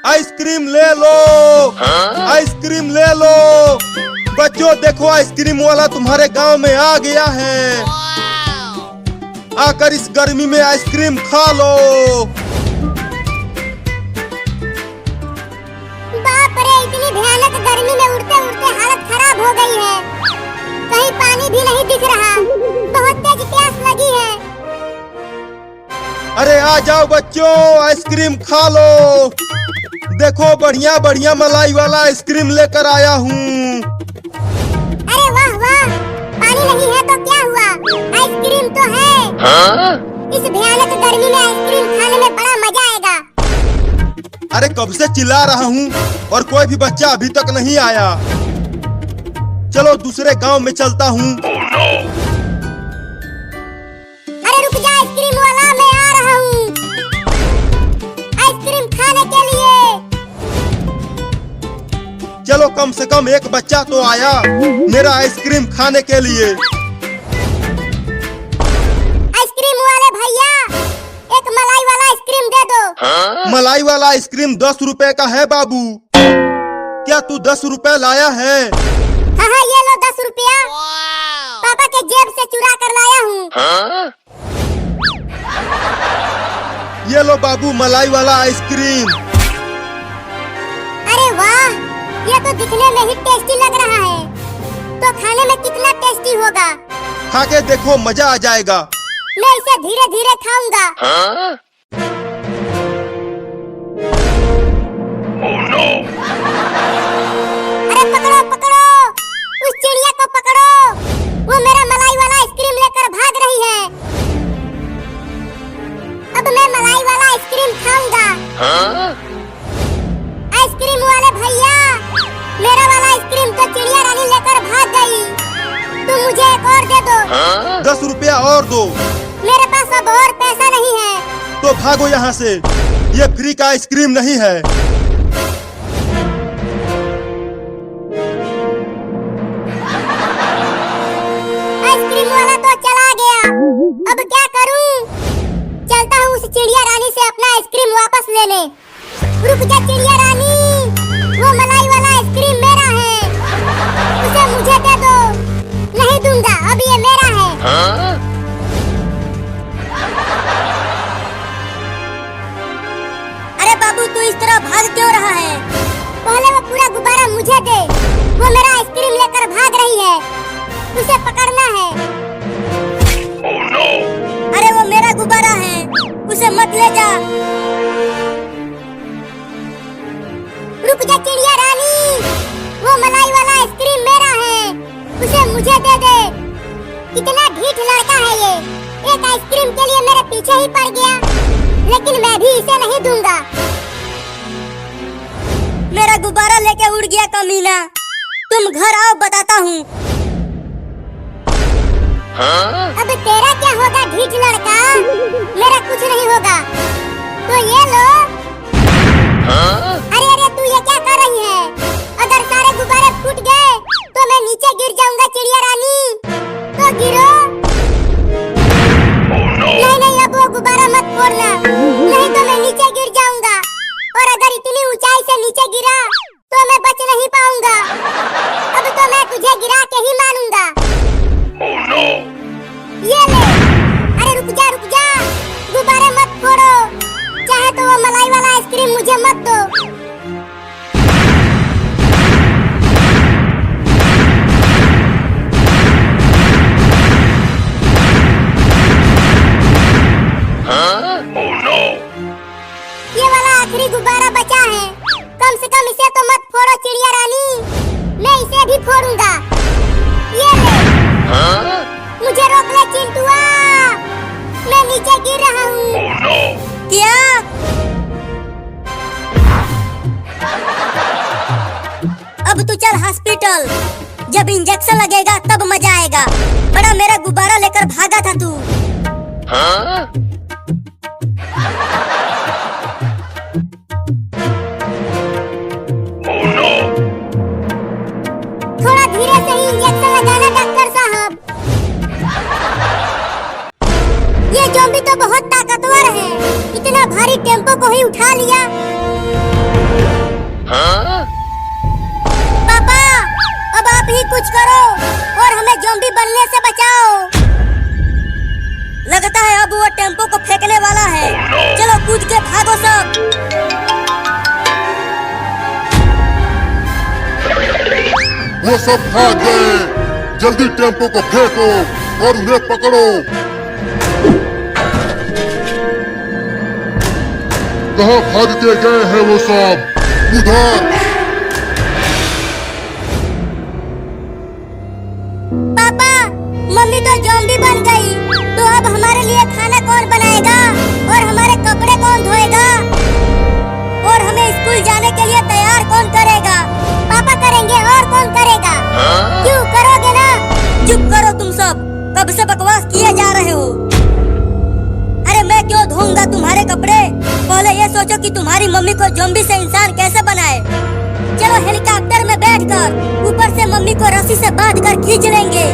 Ice cream ले लो, ice cream ले लो। बच्चों देखो आइसक्रीम वाला तुम्हारे गांव में आ गया है। आकर इस गर्मी में आइसक्रीम खा लो। बाप रे, इतनी भयानक गर्मी में उड़ते उड़ते हालत खराब हो गई है। कहीं पानी भी नहीं दिख रहा, बहुत तेज प्यास लगी है। अरे आ जाओ बच्चों, आइसक्रीम खा लो। देखो बढ़िया बढ़िया मलाई वाला आइसक्रीम लेकर आया हूँ। अरे वाह वाह, पानी नहीं है तो क्या हुआ, आइसक्रीम तो है। इस भयानक गर्मी में आइसक्रीम खाने में बड़ा मजा आएगा। अरे कब से चिल्ला रहा हूँ और कोई भी बच्चा अभी तक नहीं आया। चलो दूसरे गांव में चलता हूँ। अरे रुक जा आइसक्रीम वाला, मैं आ रहा हूँ आइसक्रीम खाने के लिए। चलो कम से कम एक बच्चा तो आया मेरा आइसक्रीम खाने के लिए। आइसक्रीम वाले भैया, एक मलाई वाला आइसक्रीम दे दो। मलाई वाला आइसक्रीम 10 रुपए का है बाबू। क्या तू 10 रुपए लाया है? हाँ, ये लो 10 रुपया। पापा के जेब से चुरा कर लाया हूँ। ये लो बाबू मलाई वाला आइसक्रीम। अरे वाह, ये तो दिखने में ही टेस्टी लग रहा है, तो खाने में कितना टेस्टी होगा। खा के देखो, मजा आ जाएगा। मैं इसे धीरे धीरे खाऊंगा। अरे पकड़ो पकड़ो, उस चिड़िया को पकड़ो, वो मेरा मलाई वाला आइसक्रीम लेकर भाग रही है। अब मैं मलाई वाला आइसक्रीम खाऊंगा। आइसक्रीम वाले भैया, मेरा वाला आइसक्रीम तो चिड़िया रानी लेकर भाग गई। तुम मुझे एक और दे दो। 10 रुपया और दो। मेरे पास अब और पैसा नहीं है। तो भागो यहाँ से, ये फ्री का आइसक्रीम नहीं है। आइसक्रीम वाला तो चला गया, अब क्या करूं? चलता हूँ उस चिड़िया रानी से अपना आइसक्रीम वापस लेने। रुक जा चिड़िया रानी, वो मलाई वाला आइसक्रीम मेरा है, उसे मुझे दे दो। नहीं दूंगा, अब ये मेरा है। अरे बाबू, तू इस तरह भाग क्यों रहा है? पहले वो पूरा गुब्बारा मुझे दे। वो मेरा आइसक्रीम लेकर भाग रही है, उसे पकड़ना है। अरे वो मेरा गुब्बारा है, उसे मत ले जा। रुक जा चिड़िया रानी, वो मलाई वाला आइसक्रीम मेरा है, उसे मुझे दे दे। कितना ढीठ लड़का है ये, एक आइसक्रीम के लिए मेरे पीछे ही पड़ गया, लेकिन मैं भी इसे नहीं दूंगा। मेरा गुब्बारा लेके उड़ गया कमीना। तुम घर आओ, बताता हूँ। अब तेरा क्या होगा ढीठ लड़का, मेरा कुछ नहीं होगा। तो ये लो। अरे अरे, तू ये क्या कर रही है? अगर सारे गुब्बारे फूट गए तो मैं नीचे गिर जाऊंगा चिड़िया रानी। तो गिरो। नहीं नहीं, अब वो गुब्बारा मत फोड़ना, नहीं तो मैं नीचे गिर जाऊंगा, और अगर इतनी ऊंचाई से नीचे गिरा तो मैं बच नहीं पाऊंगा। अब तो मैं तुझे गिरा के ही मानूंगा। ये ले। अरे रुक जा, गुब्बारे मत फोड़ो, चाहे तो वो मलाई वाला आइसक्रीम मुझे मत दो। ये वाला आखिरी गुब्बारा बचा है, कम से कम इसे तो मत फोड़ो चिड़िया रानी, मैं इसे भी फोड़ूंगा। ये ले। मुझे रोक ले चिंटुआ, मैं नीचे गिर रहा हूँ। क्या? अब तू चल हॉस्पिटल, जब इंजेक्शन लगेगा तब मजा आएगा। बड़ा मेरा गुब्बारा लेकर भागा था तू। थोड़ा धीरे से ही इंजेक्शन लगाना डॉक्टर साहब। ये ज़ॉम्बी तो बहुत ताकतवर है, इतना भारी टेम्पो को ही उठा लिया। पापा, अब आप ही कुछ करो और हमें ज़ॉम्बी बनने से बचाओ। लगता है अब वो टेम्पो को फेंकने वाला है। चलो कूद के भागो सब। वो सब भाग गए। जल्दी टेम्पो को फेंको और उन्हें पकड़ो। कहाँ भाग के गए हैं वो सब? उधर। पापा, मम्मी तो ज़ॉम्बी बन गई, तो अब हमारे लिए खाना कौन बनाएगा और हमारे कपड़े कौन धोएगा और हमें स्कूल जाने के लिए तैयार कौन करेगा? पापा करेंगे और कौन करेगा? क्यों करोगे ना? चुप करो तुम सब, कब से बकवास किए जा रहे हो। अरे मैं क्यों धोऊंगा तुम्हारे कपड़े? पहले ये सोचो कि तुम्हारी मम्मी को ज़ॉम्बी से इंसान कैसे बनाए। चलो हेलीकॉप्टर में बैठकर ऊपर से मम्मी को रस्सी से बांधकर खींच लेंगे।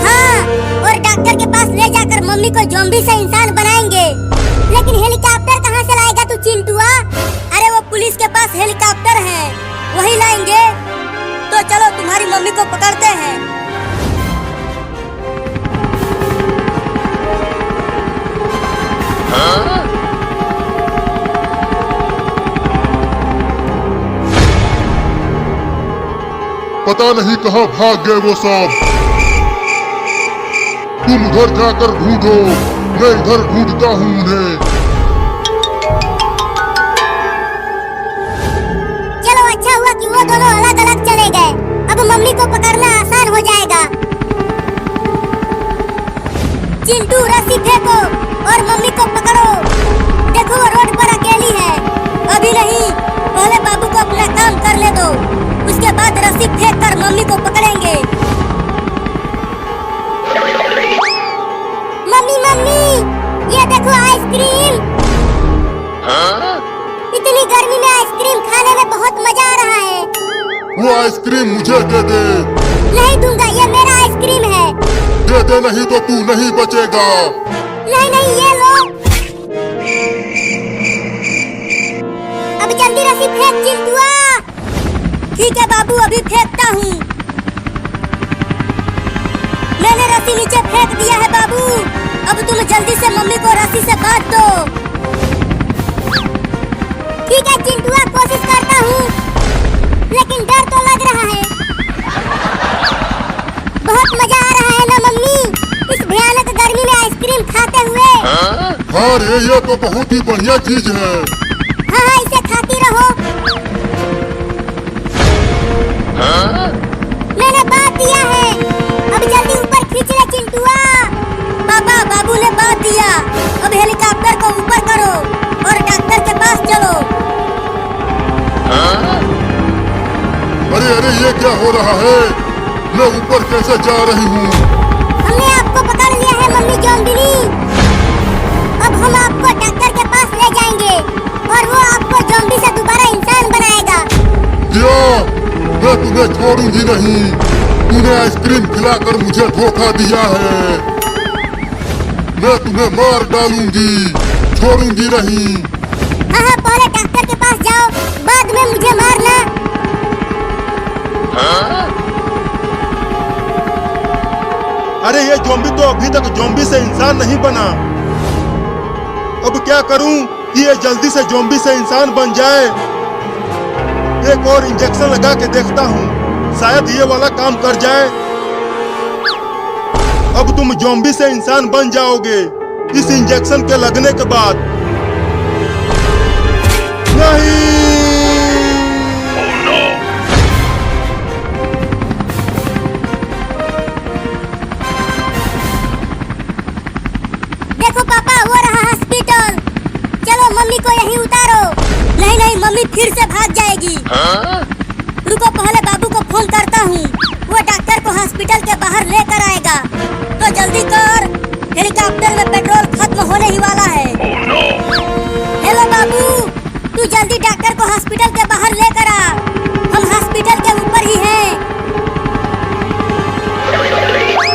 हाँ, और डॉक्टर के पास ले जाकर मम्मी को ज़ॉम्बी से इंसान बनाएंगे। लेकिन हेलीकॉप्टर कहाँ से लाएगा तू चिंटुआ? अरे वो पुलिस के पास हेलीकॉप्टर है, वही लाएंगे। तो चलो तुम्हारी मम्मी को पकड़ते हैं। पता नहीं कहाँ भाग गए वो सब। तुम उधर जाकर ढूंढो, मैं इधर ढूंढता हूँ उन्हें। चलो अच्छा हुआ कि वो दोनों अलग अलग चले गए। अब मम्मी को पकड़ना आसान हो जाएगा। चिंटू रस्सी फेंको और मम्मी को पकड़ो। देखो वो रोड पर अकेली है। अभी नहीं, पहले बाबू को अपना काम करने दो, उसके बाद रस्सी फेंक कर मम्मी को पकड़ेंगे। मम्मी मम्मी, ये देखो आइसक्रीम। इतनी गर्मी में आइसक्रीम खाने में बहुत मजा आ रहा है। वो आइसक्रीम मुझे दे दे। नहीं दूंगा, ये मेरा आइसक्रीम है। दे दे, नहीं तो तू नहीं बचेगा। नहीं नहीं, ये लो। अब जल्दी रस्सी फेंक चिंटुआ। ठीक है बाबू, अभी फेंकता हूँ। मैंने रस्सी नीचे फेंक दिया है बाबू। अब तुम जल्दी से मम्मी को रस्सी से बांध दो। ठीक है चिंटुआ, कोशिश करता हूँ, लेकिन डर तो लग रहा है। बहुत मजा आ रहा है ना मम्मी, इस भयानक गर्मी में आइसक्रीम खाते हुए। हाँ रे, ये तो बहुत ही बढ़िया चीज है। हाँ हाँ, इसे खाती रहो। मैंने बांध दिया है, अब जल्दी ऊपर खींच ले चिंटुआ। पापा, बाबू ने बांध दिया। अब हेलीकॉप्टर को ऊपर करो और डॉक्टर के पास चलो। अरे अरे, ये क्या हो रहा है? मैं ऊपर कैसे जा रही हूँ? हमने आपको पकड़ लिया है मम्मी ज़ॉम्बिनी। अब हम आपको डॉक्टर के पास ले जाएंगे और वो आपको ज़ॉम्बी से दोबारा इंसान बनाएगा। क्या? मैं तुम्हें छोड़ूंगी नहीं। तूने आइसक्रीम खिलाकर मुझे धोखा दिया है। मैं तुम्हें मार डालूंगी, छोड़ूंगी नहीं। हाँ हाँ, पहले डॉक्टर के पास जाओ, बाद में मुझे मारना। अरे ये ज़ॉम्बी तो अभी तक ज़ॉम्बी से इंसान नहीं बना। अब क्या करूं कि ये जल्दी से ज़ॉम्बी से इंसान बन जाए। एक और इंजेक्शन लगा के देखता हूं, शायद ये वाला काम कर जाए। अब तुम ज़ॉम्बी से इंसान बन जाओगे इस इंजेक्शन के लगने के बाद। नहीं, देखो पापा, वो रहा हॉस्पिटल। चलो मम्मी को यहीं उतारो। नहीं नहीं, मम्मी फिर से भाग जाएगी। रुको, पहले बाबू को फोन करता हूँ, वो डॉक्टर को हॉस्पिटल के बाहर लेकर आएगा। तो जल्दी कर, हेलीकॉप्टर में पेट्रोल खत्म होने ही वाला है। हेलो बाबू, तू जल्दी डॉक्टर को हॉस्पिटल के बाहर लेकर आ। हम हॉस्पिटल के ऊपर ही हैं।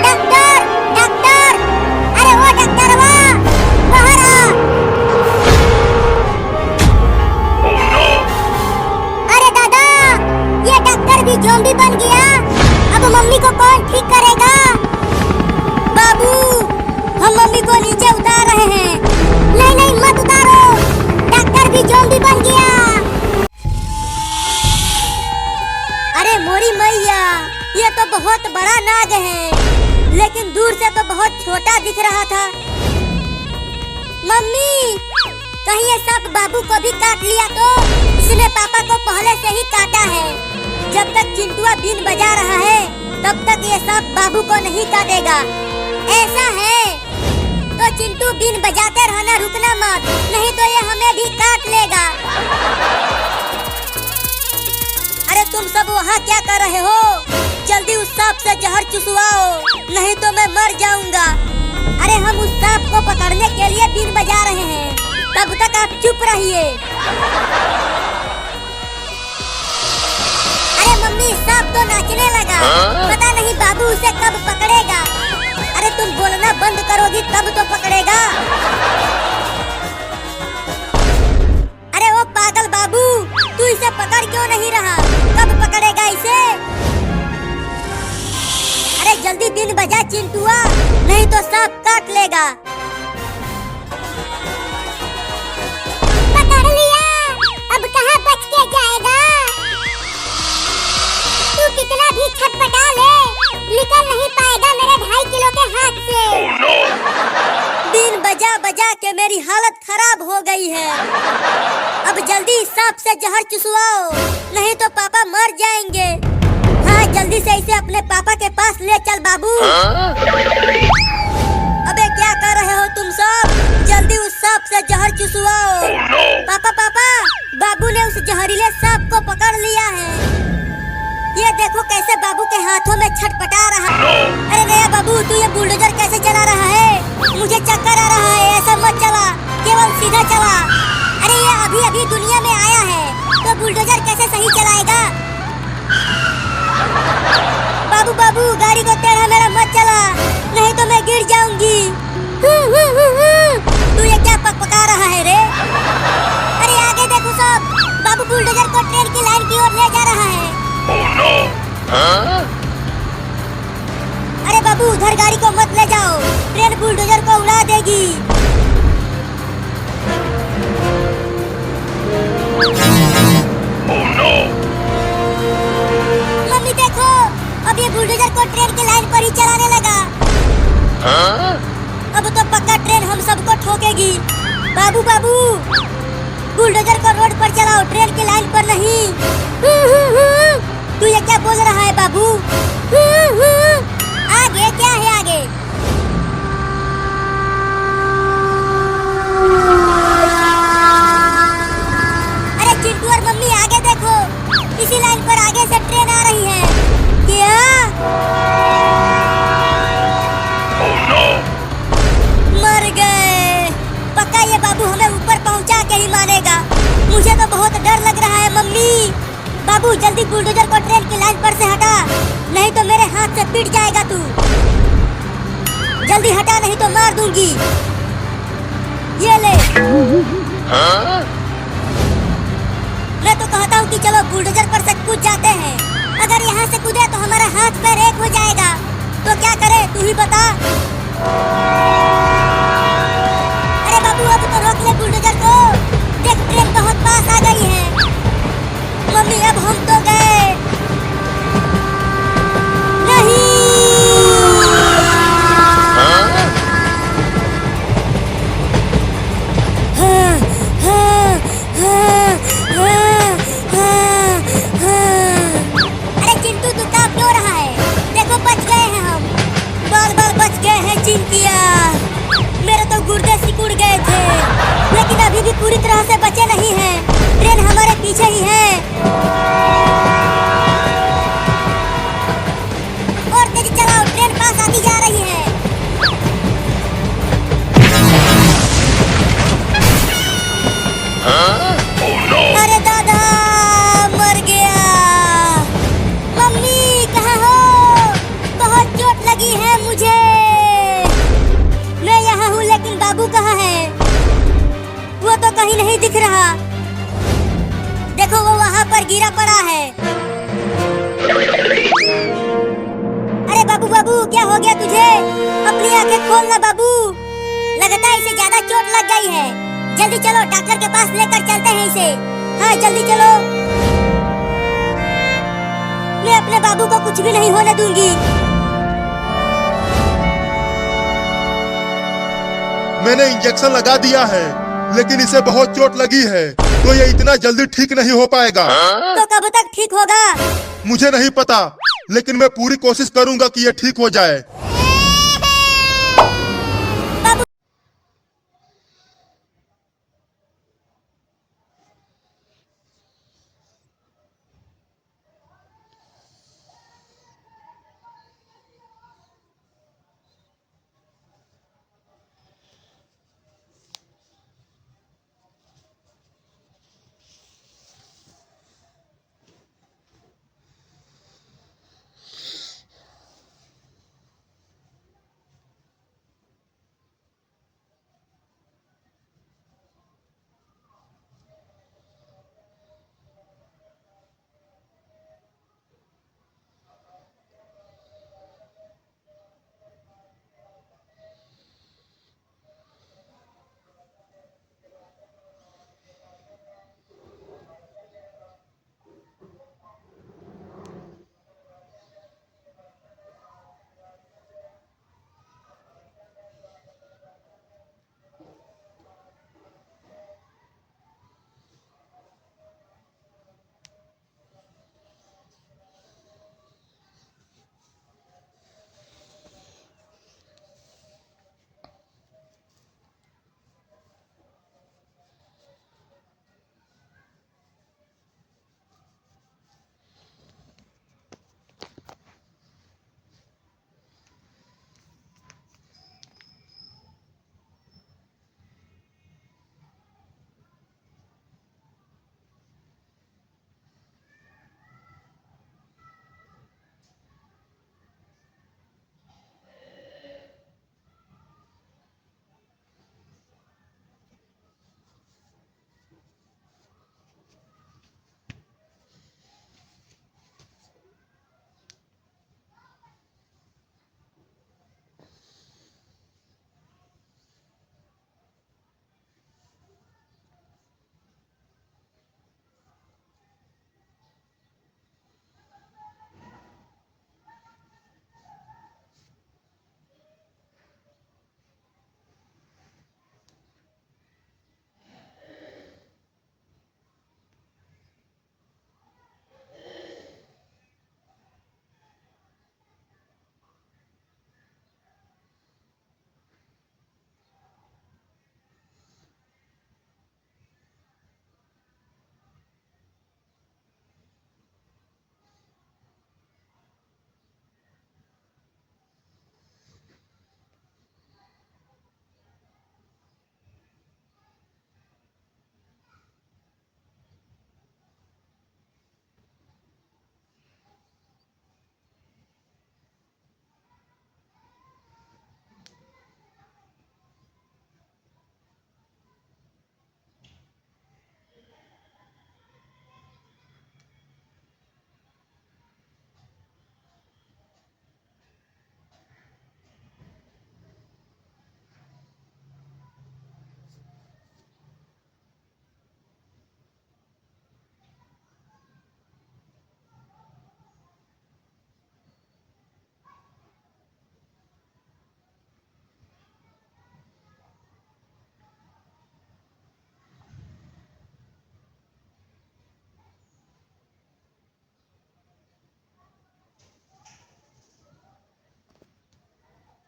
डॉक्टर, डॉक्टर, अरे वो डॉक्टरवा, बाहर आ। मम्मी ज़ॉम्बी बन गया। अरे मोरी मैया, ये तो बहुत बड़ा नाग है, लेकिन दूर से तो बहुत छोटा दिख रहा था। मम्मी, कहीं ये सांप बाबू को भी काट लिया तो? इसने पापा को पहले से ही काटा है। जब तक चिंटुआ बीन बजा रहा है तब तक ये सांप बाबू को नहीं काटेगा। ऐसा है तो चिंटू बीन बजाते रहना, रुकना मत, नहीं तो ये हमें भी काट लेगा। अरे तुम सब वहाँ क्या कर रहे हो? जल्दी उस सांप से जहर चुसवाओ, नहीं तो मैं मर जाऊंगा। अरे हम उस सांप को पकड़ने के लिए बीन बजा रहे हैं, तब तक आप चुप रहिए। अरे मम्मी, सांप तो नाचने लगा, पता नहीं बाबू उसे कब पकड़ेगा। अरे तुम बोलना बंद करोगी तब तो पकड़ेगा। अरे वो पागल बाबू, तू इसे पकड़ क्यों नहीं रहा? कब पकड़ेगा इसे? अरे जल्दी बीन बजा चिंटुआ, नहीं तो सांप काट लेगा। पकड़ लिया, अब कहाँ बच के जाएगा? तू कितना भी छटपटा ले, निकल नहीं पाएगा मेरे 2.5 किलो के हाथ से। बीन बजा बजा के मेरी हालत खराब हो गई है। अब जल्दी सांप से जहर चुसवाओ, नहीं तो पापा मर जाएंगे। हाँ, जल्दी से इसे अपने पापा के पास ले चल बाबू। अबे क्या कर रहे हो तुम सब? जल्दी उस सांप से जहर चुसवाओ। पापा पापा, बाबू ने उस जहरीले सांप को पकड़ लिया है। ये देखो कैसे बाबू के हाथों में छटपटा रहा है। अरे नया बाबू, तू ये बुलडोजर कैसे चला रहा है? मुझे चक्कर आ रहा है, ऐसा मत चला, केवल सीधा चला। अरे ये अभी अभी दुनिया में आया है, तो बुलडोजर कैसे सही चलाएगा? बाबू बाबू, गाड़ी को टेढ़ा मेढ़ा मत चला, नहीं तो मैं गिर जाऊंगी। तू ये क्या पकपका रहा है रे? अरे आगे देखो सब, बाबू बुलडोजर को ट्रेन की लाइन की ओर ले जा रहा है। अरे बाबू, उधर गाड़ी को मत ले जाओ, ट्रेन बुलडोजर को उड़ा देगी। मम्मी देखो, अब ये बुलडोजर को ट्रेन की लाइन पर ही चलाने लगा। अब तो पक्का ट्रेन हम सबको ठोकेगी। बाबू बाबू, बुलडोजर को रोड पर चलाओ, ट्रेन की लाइन पर नहीं। तू ये क्या बोल रहा है बाबू? आगे क्या है आगे? अरे चिंटू और मम्मी आगे देखो, इसी लाइन पर आगे से ट्रेन आ रही है। क्या? मर गए। पक्का ये बाबू हमें ऊपर पहुंचा के ही मारेगा। मुझे तो बहुत डर लग रहा है मम्मी। बाबू जल्दी बुलडोजर को ट्रेन की लाइन पर से हटा, नहीं तो मेरे हाथ से पिट जाएगा तू। जल्दी हटा, नहीं तो मार दूंगी। ये ले। मैं तो कहता हूँ कि चलो बुलडोजर पर से कूद जाते हैं। अगर यहाँ से कूदे तो हमारा हाथ पैर एक हो जाएगा। तो क्या करे तू ही बता। अरे बाबू अब तो रोक ले बुलडोजर को, देख ट्रेन बहुत पास आ गई है। मम्मी अब हम तो गए। नहीं। अरे चिंटू तू कांप क्यों रहा है? देखो बच गए हैं हम, बाल बाल बच गए हैं चिंकिया। मेरे तो गुर्दे सिकुड़ गए थे, लेकिन अभी भी पूरी तरह से बचे नहीं हैं। ट्रेन हमारे पीछे ही है। और तेज चलाओ, ट्रेन पास आती जा रही है। अरे दादा, मर गया। मम्मी कहाँ हो? बहुत चोट लगी है मुझे। मैं यहाँ हूँ, लेकिन बाबू कहाँ है? वो तो कहीं नहीं दिख रहा। देखो वो वहाँ पर गिरा पड़ा है। अरे बाबू बाबू, क्या हो गया तुझे? अपनी आंखें खोलना बाबू, लगता है इसे ज्यादा चोट लग गई है। जल्दी चलो डॉक्टर के पास लेकर चलते हैं इसे। हाँ जल्दी चलो। मैं अपने बाबू को कुछ भी नहीं होने दूंगी। मैंने इंजेक्शन लगा दिया है, लेकिन इसे बहुत चोट लगी है, तो ये इतना जल्दी ठीक नहीं हो पाएगा। तो कब तक ठीक होगा? मुझे नहीं पता, लेकिन मैं पूरी कोशिश करूंगा कि ये ठीक हो जाए।